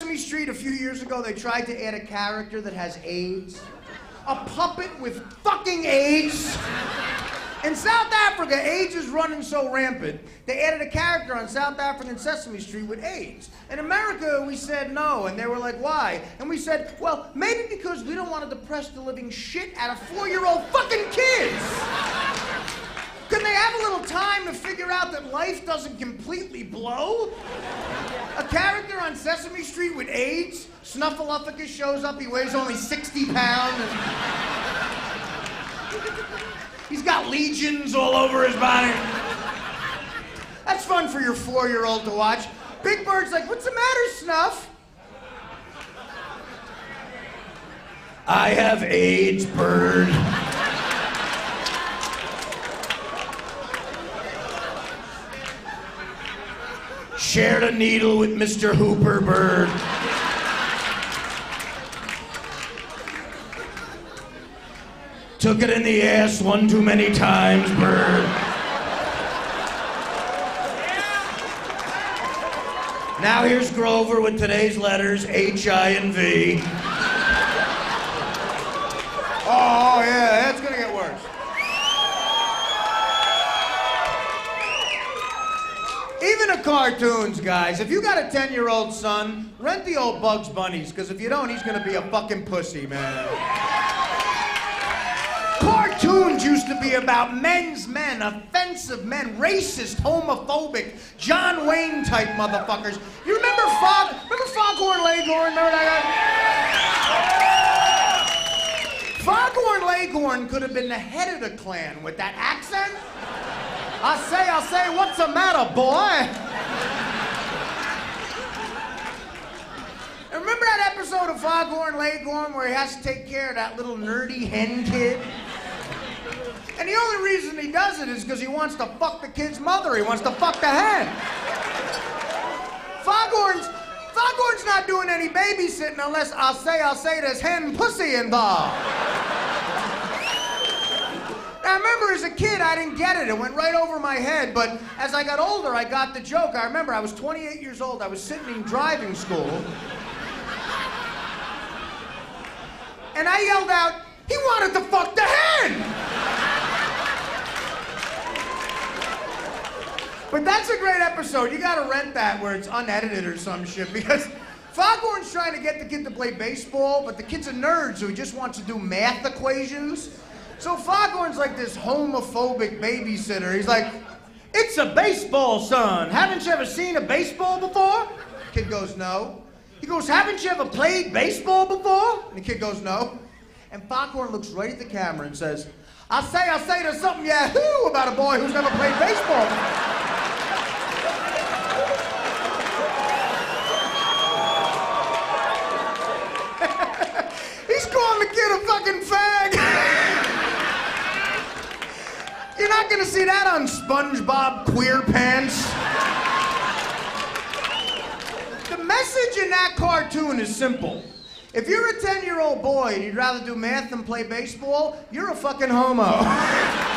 Sesame Street a few years ago, they tried to add a character that has AIDS. A puppet with fucking AIDS. In South Africa, AIDS is running so rampant, they added a character on South African Sesame Street with AIDS. In America, we said no, and they were like, why? And we said, well, maybe because we don't want to depress the living shit out of 4-year-old fucking kids. Could they have a little time to figure out that life doesn't completely blow? A character on Sesame Street with AIDS, Snuffleupagus shows up, he weighs only 60 pounds. He's got legions all over his body. That's fun for your 4-year-old to watch. Big Bird's like, what's the matter, Snuff? I have AIDS, Bird. Shared a needle with Mr. Hooper, Bird. Took it in the ass one too many times, Bird. Now here's Grover with today's letters, H, I, and V. Oh, yeah, that's gonna get worse. Even the cartoons, guys. If you got a 10-year-old son, rent the old Bugs Bunnies, because if you don't, he's gonna be a fucking pussy, man. Cartoons used to be about men's men, offensive men, racist, homophobic, John Wayne type motherfuckers. You remember Foghorn Leghorn? Remember that guy? Foghorn Leghorn could have been the head of the Klan with that accent. I say, what's the matter, boy? And remember that episode of Foghorn Leghorn where he has to take care of that little nerdy hen kid? And the only reason he does it is because he wants to fuck the kid's mother. He wants to fuck the hen. Foghorn's not doing any babysitting unless I'll say there's hen pussy involved. Now, I remember as a kid, I didn't get it. It went right over my head. But as I got older, I got the joke. I remember I was 28 years old. I was sitting in driving school. And I yelled out, he wanted to fuck the hen! But that's a great episode. You gotta rent that where it's unedited or some shit, because Foghorn's trying to get the kid to play baseball, but the kid's a nerd, so he just wants to do math equations. So Foghorn's like this homophobic babysitter. He's like, it's a baseball, son. Haven't you ever seen a baseball before? Kid goes, no. He goes, haven't you ever played baseball before? And the kid goes, no. And Foghorn looks right at the camera and says, I say there's something yahoo about a boy who's never played baseball. He's calling the kid a fucking fag. You're not gonna see that on SpongeBob Queer Pants. The message in that cartoon is simple. If you're a 10-year-old boy and you'd rather do math than play baseball, you're a fucking homo.